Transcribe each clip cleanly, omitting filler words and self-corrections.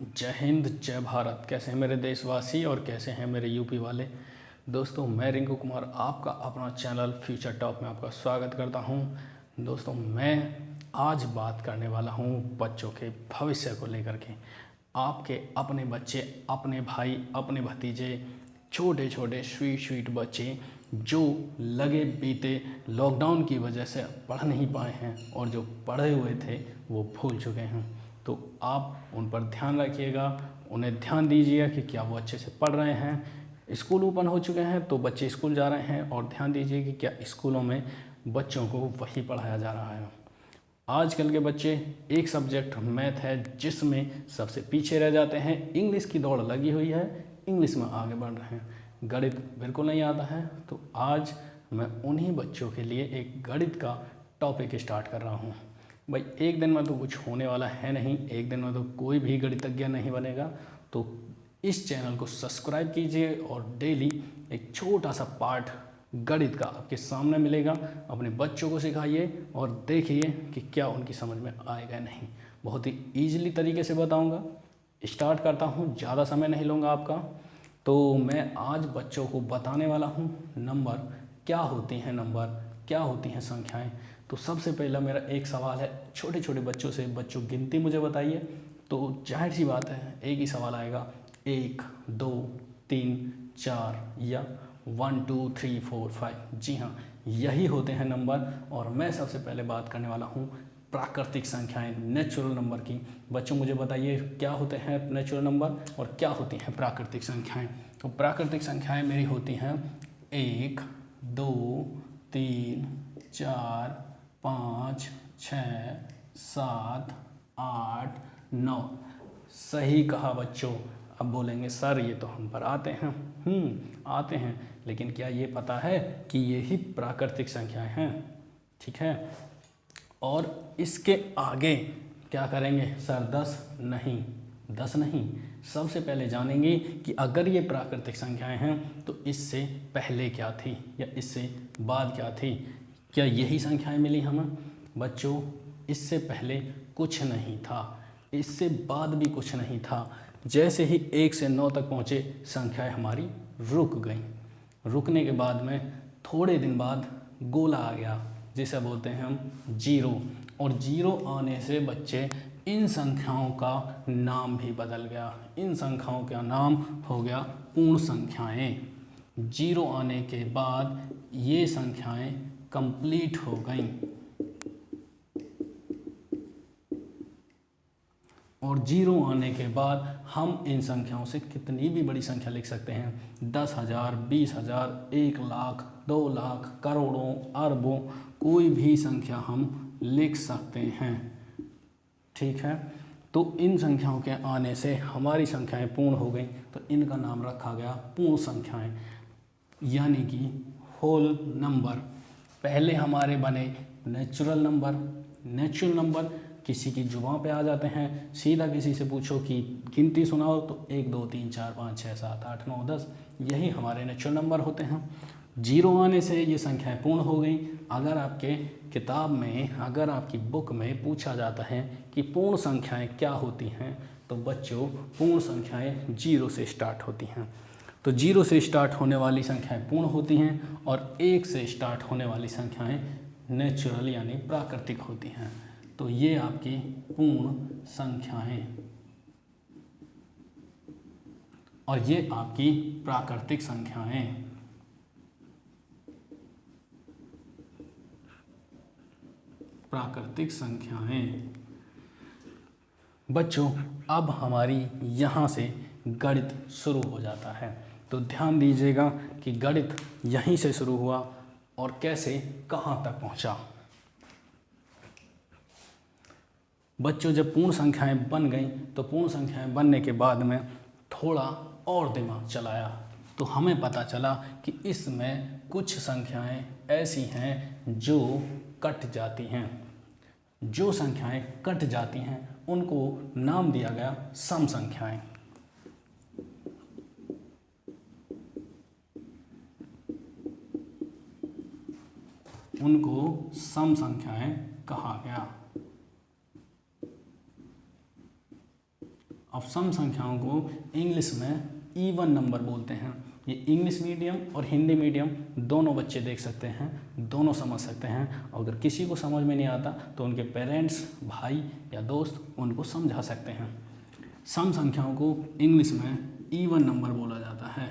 जय हिंद जय भारत। कैसे हैं मेरे देशवासी और कैसे हैं मेरे यूपी वाले दोस्तों। मैं रिंकू कुमार आपका अपना चैनल फ्यूचर टॉप में आपका स्वागत करता हूं। दोस्तों मैं आज बात करने वाला हूं बच्चों के भविष्य को लेकर के। आपके अपने बच्चे, अपने भाई, अपने भतीजे, छोटे छोटे स्वीट स्वीट बच्चे जो लगे बीते लॉकडाउन की वजह से पढ़ नहीं पाए हैं और जो पढ़े हुए थे वो भूल चुके हैं, तो आप उन पर ध्यान रखिएगा, उन्हें ध्यान दीजिएगा कि क्या वो अच्छे से पढ़ रहे हैं। स्कूल ओपन हो चुके हैं तो बच्चे स्कूल जा रहे हैं और ध्यान दीजिए कि क्या स्कूलों में बच्चों को वही पढ़ाया जा रहा है। आजकल के बच्चे एक सब्जेक्ट मैथ है जिसमें सबसे पीछे रह जाते हैं। इंग्लिश की दौड़ लगी हुई है, इंग्लिश में आगे बढ़ रहे हैं, गणित बिल्कुल नहीं आता है। तो आज मैं उन्हीं बच्चों के लिए एक गणित का टॉपिक स्टार्ट कर रहा हूँ। भाई एक दिन में तो कुछ होने वाला है नहीं, एक दिन में तो कोई भी गणितज्ञ नहीं बनेगा। तो इस चैनल को सब्सक्राइब कीजिए और डेली एक छोटा सा पार्ट गणित का आपके सामने मिलेगा। अपने बच्चों को सिखाइए और देखिए कि क्या उनकी समझ में आएगा नहीं। बहुत ही ईजिली तरीके से बताऊंगा। स्टार्ट करता हूं, ज़्यादा समय नहीं लूँगा आपका। तो मैं आज बच्चों को बताने वाला हूं नंबर क्या होती हैं, नंबर क्या होती हैं, संख्याएं। तो सबसे पहला मेरा एक सवाल है छोटे छोटे बच्चों से, बच्चों गिनती मुझे बताइए। तो जाहिर सी बात है एक ही सवाल आएगा, 1 2 3 4 या 1 2 3 4 5। जी हाँ, यही होते हैं नंबर। और मैं सबसे पहले बात करने वाला हूँ प्राकृतिक संख्याएं, नेचुरल नंबर की। बच्चों मुझे बताइए क्या होते हैं नेचुरल नंबर और क्या होती हैं प्राकृतिक संख्याएं। तो प्राकृतिक संख्याएं मेरी होती हैं 1 2 3 4 5 6 7 8 9। सही कहा बच्चों। अब बोलेंगे सर ये तो हम पर आते हैं। आते हैं, लेकिन क्या ये पता है कि ये ही प्राकृतिक संख्याएं हैं? ठीक है। और इसके आगे क्या करेंगे सर? 10 नहीं, 10 नहीं। सबसे पहले जानेंगे कि अगर ये प्राकृतिक संख्याएं हैं तो इससे पहले क्या थी या इससे बाद क्या थी। क्या यही संख्याएं मिली हमें? बच्चों इससे पहले कुछ नहीं था, इससे बाद भी कुछ नहीं था। जैसे ही 1 से 9 तक पहुँचे संख्याएं हमारी रुक गई। रुकने के बाद में थोड़े दिन बाद गोला आ गया जिसे बोलते हैं हम जीरो। और जीरो आने से बच्चे इन संख्याओं का नाम भी बदल गया। इन संख्याओं का नाम हो गया पूर्ण संख्याएं। जीरो आने के बाद ये संख्याएं कंप्लीट हो गईं और जीरो आने के बाद हम इन संख्याओं से कितनी भी बड़ी संख्या लिख सकते हैं। 10,000, 20,000, 1 लाख, 2 लाख, करोड़ों, अरबों, कोई भी संख्या हम लिख सकते हैं। ठीक है। तो इन संख्याओं के आने से हमारी संख्याएं पूर्ण हो गई, तो इनका नाम रखा गया पूर्ण संख्याएं, यानी कि होल नंबर। पहले हमारे बने नेचुरल नंबर। नेचुरल नंबर किसी की जुबान पे आ जाते हैं, सीधा किसी से पूछो कि गिनती सुनाओ तो 1 2 3 4 5 6 7 8 9 10, यही हमारे नेचुरल नंबर होते हैं। जीरो आने से ये संख्याएं पूर्ण हो गई। अगर आपके किताब में, अगर आपकी बुक में पूछा जाता है कि पूर्ण संख्याएं क्या होती हैं, तो बच्चों पूर्ण संख्याएं जीरो से स्टार्ट होती हैं। तो जीरो से स्टार्ट होने वाली संख्याएं पूर्ण होती हैं और 1 से स्टार्ट होने वाली संख्याएं नेचुरल यानी प्राकृतिक होती हैं। तो ये आपकी पूर्ण संख्याएं और ये आपकी प्राकृतिक संख्याएं। प्राकृतिक संख्याएं। बच्चों अब हमारी यहाँ से गणित शुरू हो जाता है। तो ध्यान दीजिएगा कि गणित यहीं से शुरू हुआ और कैसे कहाँ तक पहुँचा। बच्चों जब पूर्ण संख्याएं बन गई तो पूर्ण संख्याएं बनने के बाद में थोड़ा और दिमाग चलाया तो हमें पता चला कि इसमें कुछ संख्याएं ऐसी हैं जो कट जाती हैं। जो संख्याएं कट जाती हैं उनको नाम दिया गया सम संख्याएं। उनको सम संख्याएं कहा गया। अब सम संख्याओं को इंग्लिश में इवन नंबर बोलते हैं। ये इंग्लिश मीडियम और हिंदी मीडियम दोनों बच्चे देख सकते हैं, दोनों समझ सकते हैं। अगर किसी को समझ में नहीं आता तो उनके पेरेंट्स, भाई या दोस्त उनको समझा सकते हैं। सम संख्याओं को इंग्लिश में इवन नंबर बोला जाता है।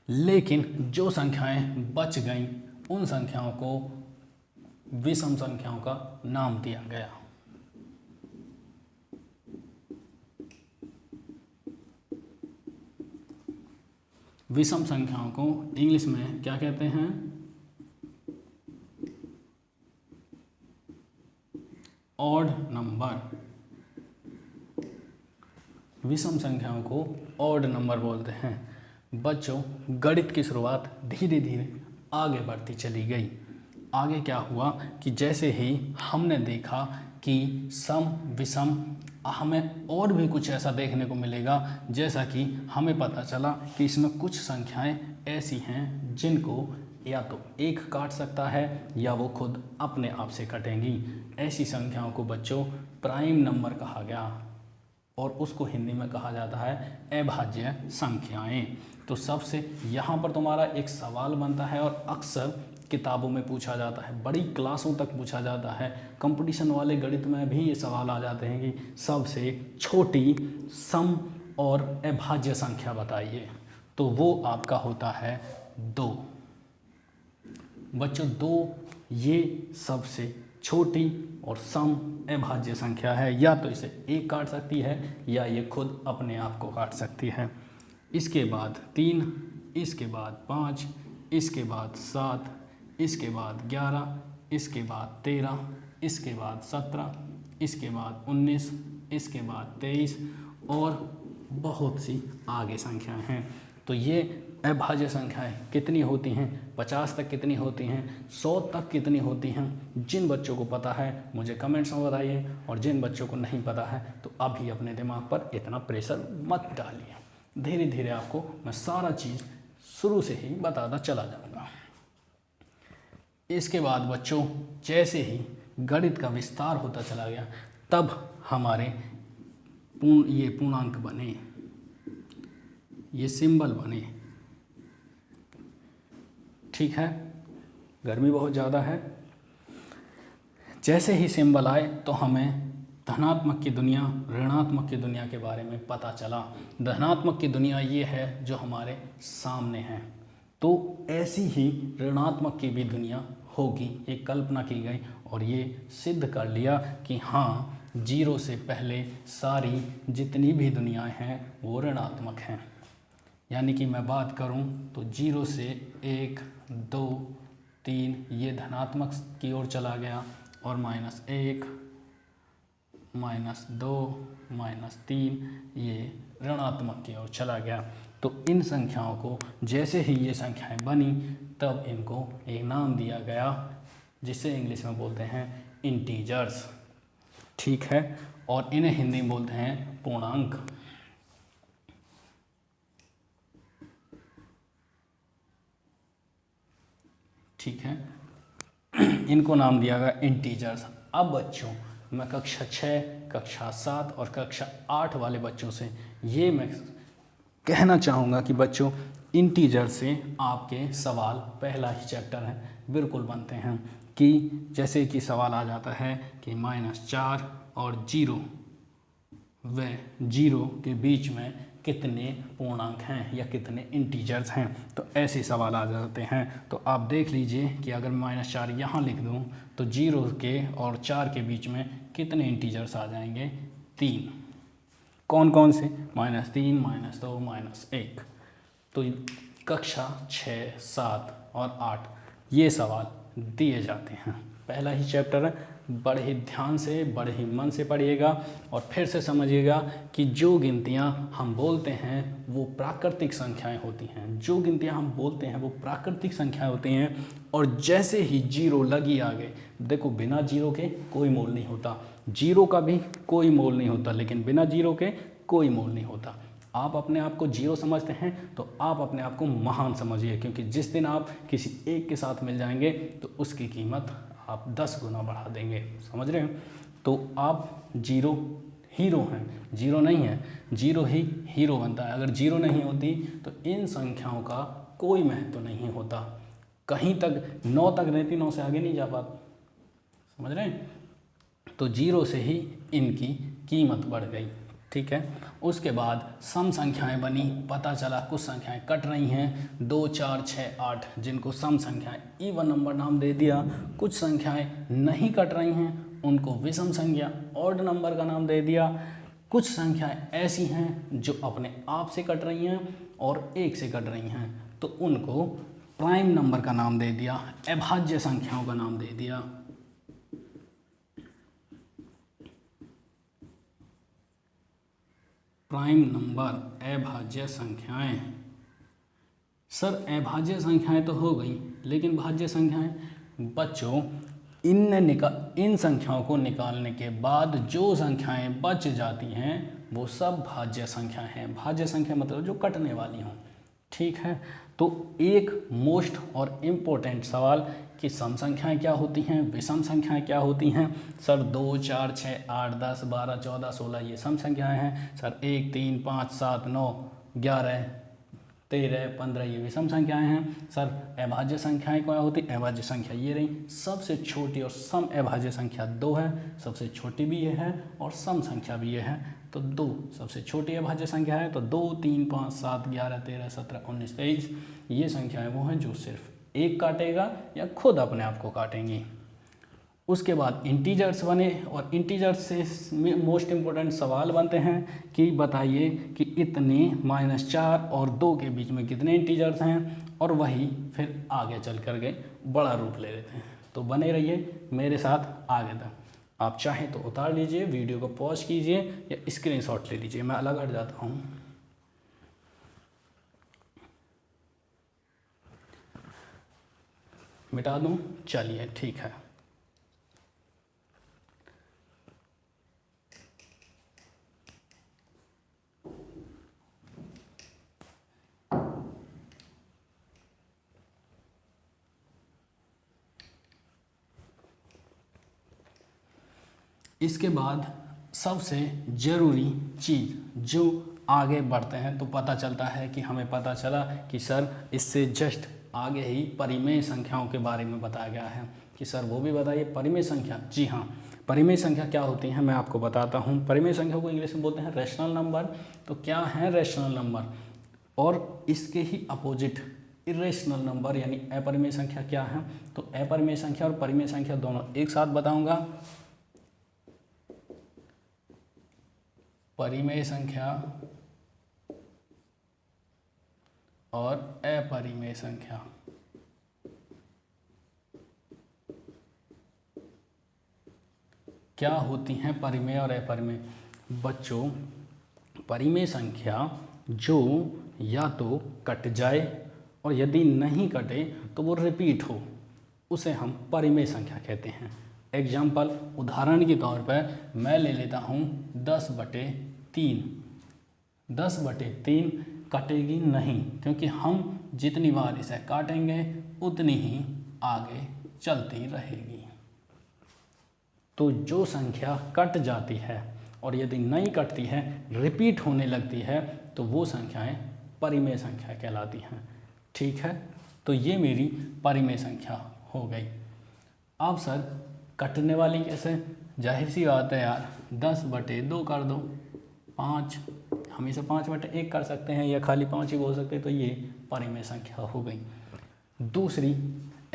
लेकिन जो संख्याएं बच गईं उन संख्याओं को विषम संख्याओं का नाम दिया गया। विषम संख्याओं को इंग्लिश में क्या कहते हैं? Odd number. विषम संख्याओं को ऑड नंबर बोलते हैं। बच्चों, गणित की शुरुआत धीरे धीरे आगे बढ़ती चली गई। आगे क्या हुआ कि जैसे ही हमने देखा कि सम विषम, हमें और भी कुछ ऐसा देखने को मिलेगा, जैसा कि हमें पता चला कि इसमें कुछ संख्याएं ऐसी हैं जिनको या तो एक काट सकता है या वो खुद अपने आप से कटेंगी। ऐसी संख्याओं को बच्चों प्राइम नंबर कहा गया और उसको हिंदी में कहा जाता है अभाज्य संख्याएं। तो सबसे यहाँ पर तुम्हारा एक सवाल बनता है और अक्सर किताबों में पूछा जाता है, बड़ी क्लासों तक पूछा जाता है, कंपटीशन वाले गणित में भी ये सवाल आ जाते हैं कि सबसे छोटी सम और अभाज्य संख्या बताइए। तो वो आपका होता है 2। बच्चों, 2 ये सबसे छोटी और सम अभाज्य संख्या है। या तो इसे एक काट सकती है या ये खुद अपने आप को काट सकती है। इसके बाद 3, इसके बाद 5, इसके बाद 7, इसके बाद 11, इसके बाद 13, इसके बाद 17, इसके बाद 19, इसके बाद 23 और बहुत सी आगे संख्याएं हैं। तो ये अभाज्य संख्याएं कितनी होती हैं? 50 तक कितनी होती हैं? 100 तक कितनी होती हैं? जिन बच्चों को पता है मुझे कमेंट्स में बताइए, और जिन बच्चों को नहीं पता है तो अभी अपने दिमाग पर इतना प्रेशर मत डालिए। धीरे धीरे आपको मैं सारा चीज़ शुरू से ही बताता चला जाऊँगा। इसके बाद बच्चों, जैसे ही गणित का विस्तार होता चला गया तब हमारे ये पूर्णांक बने, ये सिंबल बने। ठीक है, गर्मी बहुत ज़्यादा है। जैसे ही सिंबल आए तो हमें धनात्मक की दुनिया, ऋणात्मक की दुनिया के बारे में पता चला। धनात्मक की दुनिया ये है जो हमारे सामने है, तो ऐसी ही ऋणात्मक की भी दुनिया होगी, ये कल्पना की गई और ये सिद्ध कर लिया कि हाँ, 0 से पहले सारी जितनी भी दुनियाएं हैं वो ऋणात्मक हैं। यानी कि मैं बात करूं तो 0 से 1, 2, 3 ये धनात्मक की ओर चला गया और -1, -2, -3 ये ऋणात्मक की ओर चला गया। तो इन संख्याओं को जैसे ही ये संख्याएं बनी तब इनको एक नाम दिया गया जिसे इंग्लिश में बोलते हैं इंटीजर्स। ठीक है, और इन्हें हिंदी में बोलते हैं पूर्णांक। ठीक है, इनको नाम दिया गया इंटीजर्स। अब बच्चों, मैं कक्षा 6, कक्षा 7 और कक्षा 8 वाले बच्चों से ये मैं कहना चाहूँगा कि बच्चों, इंटीजर से आपके सवाल पहला ही चैप्टर है बिल्कुल बनते हैं। कि जैसे कि सवाल आ जाता है कि -4 और 0 व 0 के बीच में कितने पूर्णांक हैं या कितने इंटीजर्स हैं, तो ऐसे सवाल आ जाते हैं। तो आप देख लीजिए कि अगर मैं -4 यहाँ लिख दूँ तो 0 के और 4 के बीच में कितने इंटीजर्स आ जाएंगे? 3। कौन कौन से? -3, -2, -1। तो कक्षा 6, 7 और 8 ये सवाल दिए जाते हैं। पहला ही चैप्टर है, बड़े ही ध्यान से, बड़े ही मन से पढ़िएगा और फिर से समझिएगा कि जो गिनतियाँ हम बोलते हैं वो प्राकृतिक संख्याएं होती हैं। जो गिनतियाँ हम बोलते हैं वो प्राकृतिक संख्याएं होती हैं। और जैसे ही 0 लगी आगे, देखो बिना 0 के कोई मोल नहीं होता, 0 का भी कोई मोल नहीं होता, लेकिन बिना 0 के कोई मोल नहीं होता। आप अपने आप को 0 समझते हैं तो आप अपने आप को महान समझिए, क्योंकि जिस दिन आप किसी एक के साथ मिल जाएंगे तो उसकी कीमत आप 10 गुना बढ़ा देंगे, समझ रहे हैं। तो आप जीरो हीरो हैं, जीरो नहीं है, जीरो ही हीरो बनता है। अगर जीरो नहीं होती तो इन संख्याओं का कोई महत्व नहीं होता, कहीं तक 9 तक रहती, 9 से आगे नहीं जा पाती, समझ रहे हैं। तो जीरो से ही इनकी कीमत बढ़ गई, ठीक है। उसके बाद सम संख्याएं बनी, पता चला कुछ संख्याएं कट रही हैं, 2 4 6 8 जिनको सम संख्याएं इवन नंबर नाम दे दिया। कुछ संख्याएं नहीं कट रही हैं, उनको विषम संख्या ऑड नंबर का नाम दे दिया। कुछ संख्याएं ऐसी हैं जो अपने आप से कट रही हैं और 1 से कट रही हैं, तो उनको प्राइम नंबर का नाम दे दिया, अभाज्य संख्याओं का नाम दे दिया। प्राइम नंबर अभाज्य संख्याएं। सर अभाज्य संख्याएं तो हो गई, लेकिन भाज्य संख्याएं बच्चों, इन संख्याओं को निकालने के बाद जो संख्याएं बच जाती हैं वो सब भाज्य संख्या हैं। भाज्य संख्या मतलब जो कटने वाली हों, ठीक है। तो एक मोस्ट और इम्पोर्टेंट सवाल कि सम संख्याएं क्या होती हैं, विषम संख्याएं क्या होती हैं। सर 2 4 6 8 10 12 14 16 ये सम संख्याएं हैं। सर 1 3 5 7 9 11 13 15 ये विषम संख्याएं हैं। सर अभाज्य संख्याएं क्या होती, अभाज्य संख्या ये रही। सबसे छोटी और सम अभाज्य संख्या 2 है, सबसे छोटी भी ये है और सम संख्या भी ये है। तो 2 सबसे छोटी अभाज्य संख्या है। तो 2 3 5 7 11 13 17 19 23 ये संख्याएं वो हैं जो सिर्फ 1 काटेगा या खुद अपने आप को काटेंगी। उसके बाद इंटीजर्स बने और इंटीजर्स से मोस्ट इम्पोर्टेंट सवाल बनते हैं कि बताइए कि इतने -4 और 2 के बीच में कितने इंटीजर्स हैं, और वही फिर आगे चल कर के बड़ा रूप ले लेते हैं। तो बने रहिए मेरे साथ आगे तक। आप चाहें तो उतार लीजिए, वीडियो को पॉज कीजिए या स्क्रीनशॉट ले लीजिए। मैं अलग हट जाता हूँ। मिटा दूँ, चलिए ठीक है। इसके बाद सबसे ज़रूरी चीज़ जो आगे बढ़ते हैं तो पता चलता है कि हमें पता चला कि सर इससे जस्ट आगे ही परिमेय संख्याओं के बारे में बताया गया है कि सर वो भी बताइए परिमेय संख्या। जी हाँ, परिमेय संख्या क्या होती हैं मैं आपको बताता हूँ। परिमेय संख्या को इंग्लिश में बोलते हैं रैशनल नंबर। तो क्या है रैशनल नंबर, और इसके ही अपोजिट इरेशनल नंबर यानी अपरिमेय संख्या क्या है। तो अपरिमेय संख्या और परिमेय संख्या दोनों एक साथ बताऊँगा। परिमेय संख्या और अपरिमेय संख्या। क्या होती हैं परिमेय और अपरिमेय। बच्चों परिमेय संख्या जो या तो कट जाए और यदि नहीं कटे तो वो रिपीट हो, उसे हम परिमेय संख्या कहते हैं। एग्जाम्पल उदाहरण के तौर पर मैं ले लेता हूँ 10/3। 10/3 कटेगी नहीं, क्योंकि हम जितनी बार इसे काटेंगे उतनी ही आगे चलती रहेगी। तो जो संख्या कट जाती है और यदि नहीं कटती है, रिपीट होने लगती है, तो वो संख्याएं परिमेय संख्या कहलाती हैं। ठीक है, तो ये मेरी परिमेय संख्या हो गई। अब सर कटने वाली कैसे, जाहिर सी बात है यार, 10/2 कर दो, 5 हमेशा 5/1 कर सकते हैं या खाली 5 ही बोल सकते हैं, तो ये परिमेय संख्या हो गई। दूसरी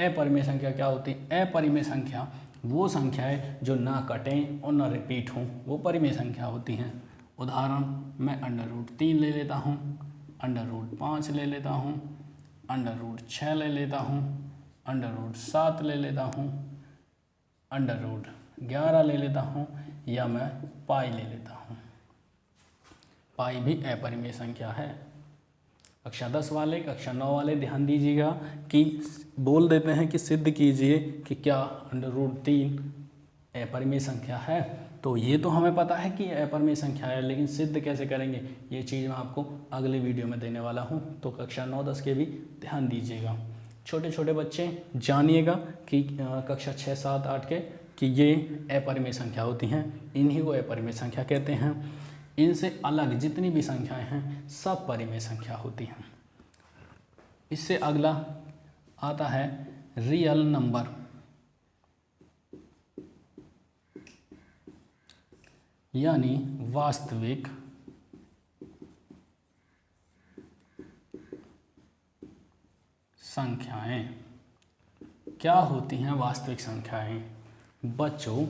अपरिमेय संख्या क्या होती है। अपरिमेय संख्या वो संख्या है जो ना कटें और ना रिपीट हों, वो परिमेय संख्या होती हैं। उदाहरण मैं √3 ले लेता हूँ, √5 ले लेता हूँ, √6 ले लेता हूँ, √7 ले लेता हूँ, √11 ले लेता हूँ, या मैं पाई ले लेता हूँ। पाई भी अपरिमेय संख्या है। कक्षा 10 वाले, कक्षा 9 वाले ध्यान दीजिएगा कि बोल देते हैं कि सिद्ध कीजिए कि क्या √3 अपरिमेय संख्या है। तो ये तो हमें पता है कि अपरिमेय संख्या है, लेकिन सिद्ध कैसे करेंगे ये चीज़ मैं आपको अगले वीडियो में देने वाला हूँ। तो कक्षा 9-10 के भी ध्यान दीजिएगा। छोटे छोटे बच्चे जानिएगा कि कक्षा 6, 7, 8 के कि ये अपरिमेय संख्या होती हैं, इन्हीं को अपरिमेय संख्या कहते हैं। इनसे अलग जितनी भी संख्याएं हैं सब परिमेय संख्या होती हैं। इससे अगला आता है रियल नंबर। यानी वास्तविक संख्याएं। क्या होती हैं वास्तविक संख्याएं? बच्चों,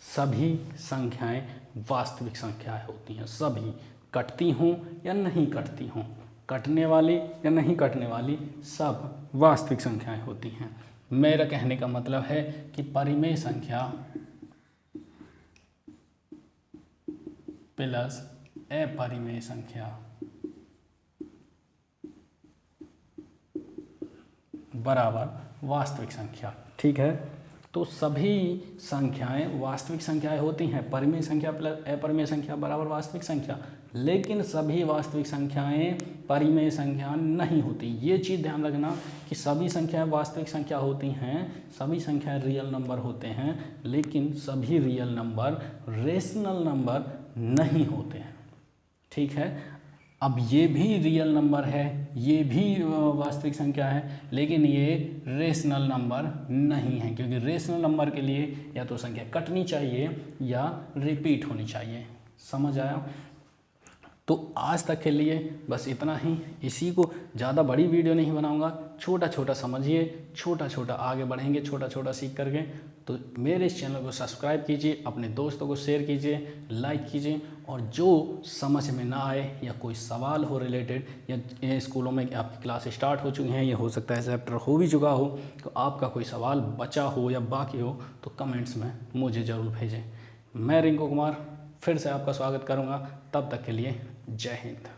सभी संख्याएं वास्तविक संख्याएं होती हैं। सभी, कटती हों या नहीं कटती हों, कटने वाली या नहीं कटने वाली, सब वास्तविक संख्याएं होती हैं। मेरा कहने का मतलब है कि परिमेय संख्या प्लस अपरिमेय संख्या बराबर वास्तविक संख्या। ठीक है, तो सभी संख्याएं वास्तविक संख्याएं होती हैं। परिमेय संख्या प्लस अपरिमेय संख्या बराबर वास्तविक संख्या। लेकिन सभी वास्तविक संख्याएं परिमेय संख्या नहीं होती। ये चीज़ ध्यान रखना कि सभी संख्याएं वास्तविक संख्या होती हैं, सभी संख्याएं रियल नंबर होते हैं, लेकिन सभी रियल नंबर रेशनल नंबर नहीं होते हैं। ठीक है, अब ये भी रियल नंबर है, ये भी वास्तविक संख्या है, लेकिन ये रेशनल नंबर नहीं है, क्योंकि रेशनल नंबर के लिए या तो संख्या कटनी चाहिए या रिपीट होनी चाहिए। समझ आया? तो आज तक के लिए बस इतना ही। इसी को ज़्यादा बड़ी वीडियो नहीं बनाऊंगा, छोटा छोटा समझिए, छोटा छोटा आगे बढ़ेंगे, छोटा छोटा सीख करके। तो मेरे इस चैनल को सब्सक्राइब कीजिए, अपने दोस्तों को शेयर कीजिए, लाइक कीजिए, और जो समझ में ना आए या कोई सवाल हो रिलेटेड, या स्कूलों में आपकी क्लास स्टार्ट हो चुकी हैं, ये हो सकता है चैप्टर हो भी चुका हो, तो आपका कोई सवाल बचा हो या बाकी हो तो कमेंट्स में मुझे ज़रूर भेजें। मैं रिंकू कुमार फिर से आपका स्वागत करूँगा। तब तक के लिए जय हिंद।